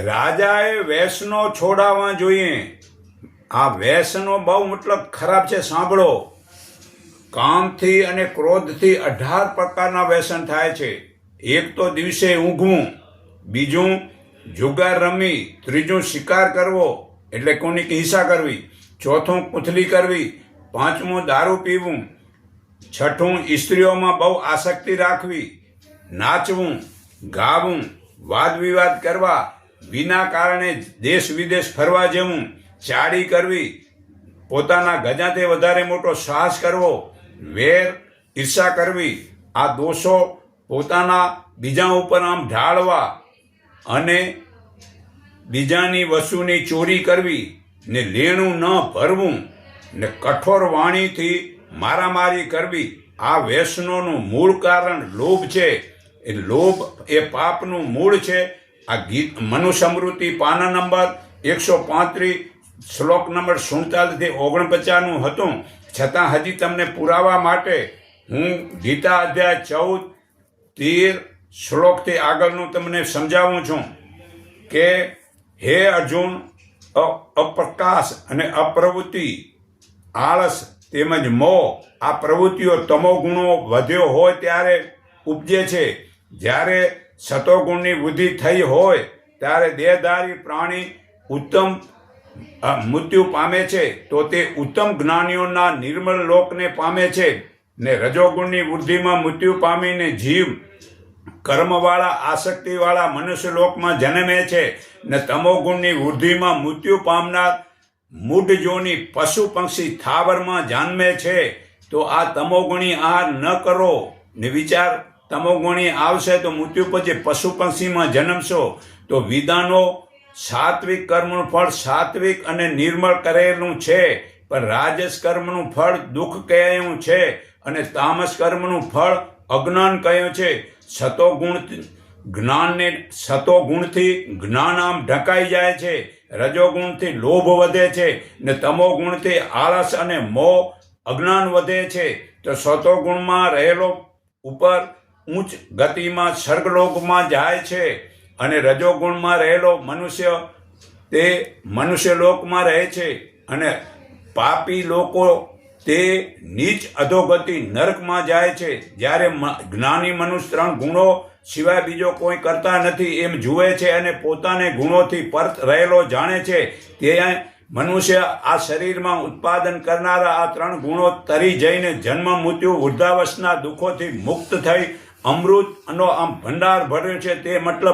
રાજાએ વ્યસનો છોડાવવા જોઈએ. આ વ્યસનો બહુ મતલબ ખરાબ છે. સાંભળો, કામથી અને ક્રોધથી 18 પ્રકારના વ્યસન થાય છે. એક તો દિવસે ઊંઘવું, બીજું જુગાર રમી, ત્રીજું શિકાર કરવો એટલે કોની હિંસા કરવી, ચોથું કૂથલી કરવી, પાંચમું દારૂ પીવું, છઠ્ઠું સ્ત્રીઓમાં બહુ આસક્તિ રાખવી, નાચવું, ગાવું, વાદ વિવાદ કરવા, વિના કારણે દેશ વિદેશ ફરવા જવું, ચાડી કરવી, પોતાના ગજાથી વધારે મોટો સાહસ કરવો, વેર ઈર્ષા કરવી, આ દોષો પોતાના બીજા ઉપર આમ ઢાળવા અને બીજાની વસ્તુની ચોરી કરવી ને લેણું ન ભરવું ને કઠોર વાણીથી મારામારી કરવી. આ વ્યસનોનું મૂળ કારણ લોભ છે. એ લોભ એ પાપનું મૂળ છે. આ ગીત મનુસ્મૃતિ પાના નંબર 135 શ્લોક નંબર 47 થી 49 હતું. છતાં હજી તમને પુરાવા માટે હું ગીતા અધ્યાય 14 શ્લોકથી આગળનું તમને સમજાવું છું કે હે અર્જુન, અપ્રકાશ અને અપ્રવૃત્તિ, આળસ તેમજ મોહ આ પ્રવૃત્તિઓ તમો ગુણો વધ્યો હોય ત્યારે ઉપજે છે. જ્યારે સતોગુણની વૃદ્ધિ થઈ હોય ત્યારે દેહધારી પ્રાણી ઉત્તમ મૃત્યુ પામે છે, તો તે ઉત્તમ જ્ઞાનીઓના નિર્મળ લોકને પામે છે. ને રજોગુણની વૃદ્ધિમાં મૃત્યુ પામીને જીવ કર્મવાળા આસક્તિવાળા મનુષ્ય લોકમાં જન્મે છે. ને તમોગુણની વૃદ્ધિમાં મૃત્યુ પામનાર મૂઢ જોની પશુ પક્ષી થાવરમાં જન્મે છે. તો આ તમોગુણી આહાર ન કરો ને વિચાર, તમોગુણી આવશે તો મૃત્યુ પછી પશુ પક્ષીમાં જન્મશો. તો વિધાનો સાત્વિક કર્મનું ફળ સાત્વિક અને નિર્મળ કરેલું છે, પણ રાજસ કર્મનું ફળ દુઃખ કહ્યું છે અને તામસ કર્મનું ફળ અજ્ઞાન કહ્યું છે. સતોગુણથી જ્ઞાન આમ ઢંકાઈ જાય છે, રજોગુણથી લોભ વધે છે ને તમોગુણથી આળસ અને મોહ અજ્ઞાન વધે છે. તો સતોગુણમાં રહેલો ઉપર ઉચ્ચ ગતિમાં સ્વર્ગલોકમાં જાય છે અને રજોગુણમાં રહેલો મનુષ્ય તે મનુષ્ય લોકમાં રહે છે અને પાપી લોકો તે નીચ અધોગતિ નરકમાં જાય છે. જ્યારે જ્ઞાની મનુષ્ય 3 ગુણો સિવાય બીજો કોઈ કરતા નથી એમ જુએ છે અને પોતાને ગુણોથી પરત રહેલો જાણે છે. તે મનુષ્ય આ શરીરમાં ઉત્પાદન કરનારા આ 3 ગુણો તરી જઈને જન્મ મૃત્યુ વૃદ્ધાવસ્થાના દુઃખોથી મુક્ત થઈ અમૃતનો આમ ભંડાર ભર્યો છે. તે મતલબ